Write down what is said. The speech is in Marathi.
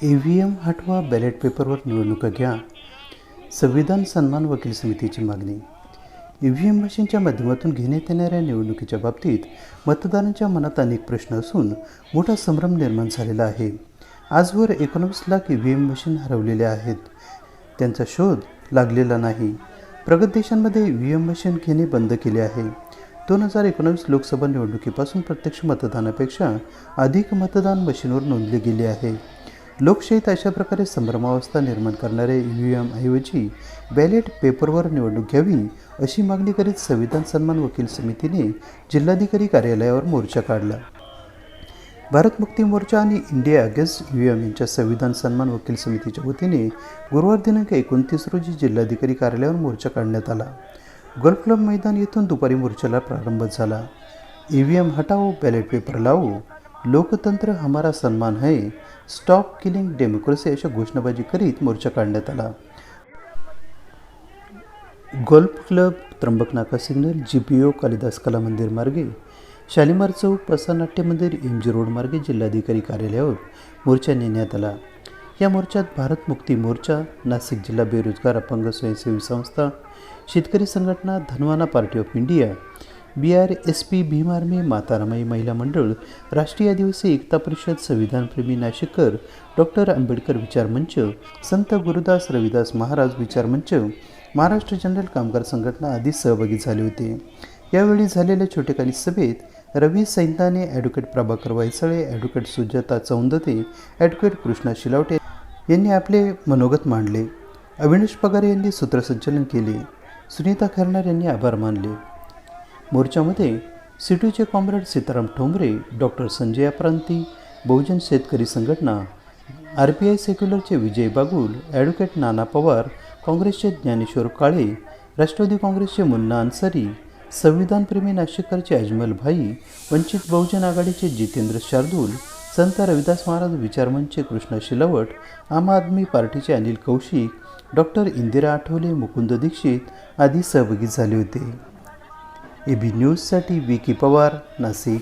EVM हटवा, बॅलेट पेपरवर निवडणुका घ्या. संविधान सन्मान वकील समितीची मागणी. EVM मशीनच्या माध्यमातून घेण्यात येणाऱ्या निवडणुकीच्या बाबतीत मतदारांच्या मनात अनेक प्रश्न असून मोठा संभ्रम निर्माण झालेला आहे. आजवर 19 लाख EVM मशीन हरवलेल्या आहेत. त्यांचा शोध लागलेला नाही. प्रगत देशांमध्ये EVM मशीन घेणे बंद केले आहे. 2019 लोकसभा निवडणुकीपासून प्रत्यक्ष मतदानापेक्षा अधिक मतदान मशीनवर नोंदले गेले आहे. लोकशाहीत अशा प्रकारे संभ्रमावस्था निर्माण करणाऱ्या EVM ऐवजी बॅलेट पेपरवर निवडणूक घ्यावी अशी मागणी करीत संविधान सन्मान वकील समितीने जिल्हाधिकारी कार्यालयावर मोर्चा काढला. भारत मुक्ती मोर्चा आणि इंडिया अगेन्स्ट EVM यांच्या संविधान सन्मान वकील समितीच्या वतीने गुरुवार दिनांक 29 रोजी जिल्हाधिकारी कार्यालयावर मोर्चा काढण्यात आला. गोल्फ क्लब मैदान येथून दुपारी मोर्चाला प्रारंभ झाला. EVM हटाओ, बॅलेट पेपर लाओ, लोकतंत्र हमारा सन्मान है, स्टॉप किलिंग डेमोक्रेसी अशा घोषणाबाजी करीत मोर्चा काढण्यात आला. गोल्फ क्लब, त्र्यंबक नाका सिग्नल, GPO, कालिदास कला मंदिर मार्गे, शालिमार चौक, प्रसाद नाट्य मंदिर, MG रोड मार्गे जिल्हाधिकारी कार्यालयावर मोर्चा नेण्यात आला. या मोर्चात भारत मुक्ती मोर्चा, नाशिक जिल्हा बेरोजगार अपंग स्वयंसेवी संस्था, शेतकरी संघटना, Dhanwana party of India, BRSP, Bhim army, Mata Ramai महिला मंडळ, राष्ट्रीय आदिवासी एकता परिषद, संविधानप्रेमी नाशिककर, डॉक्टर आंबेडकर विचार मंच, संत गुरुदास रविदास महाराज विचार मंच, महाराष्ट्र जनरल कामगार संघटना आदी सहभागी झाले होते. यावेळी झालेल्या छोटेखानी सभेत Ravi Saintane, advocate Prabhakar Vaisale, advocate Sujata Choundte, advocate Krishna Shilawate यांनी आपले मनोगत मांडले. अविनाश पगार यांनी सूत्रसंचालन केले. सुनीता खैरनार यांनी आभार मानले. मोर्चामध्ये सिटूचे कॉम्रेड सीताराम ठोंबरे, डॉक्टर संजय प्रांती, बहुजन शेतकरी संघटना, RPI सेक्युलरचे विजय बागुल, ॲडव्होकेट नाना पवार, काँग्रेसचे ज्ञानेश्वर काळे, राष्ट्रवादी काँग्रेसचे मुन्ना अन्सारी, संविधानप्रेमी नाशिककरचे अजमल भाई, वंचित बहुजन आघाडीचे जितेंद्र शार्दूल, संत रविदास महाराज विचार मंचचे कृष्णा शिलावट, आम आदमी पार्टीचे अनिल कौशिक, डॉक्टर इंदिरा आठवले, मुकुंद दीक्षित आदी सहभागी झाले होते. AB न्यूजसाठी विकी पवार, नाशिक.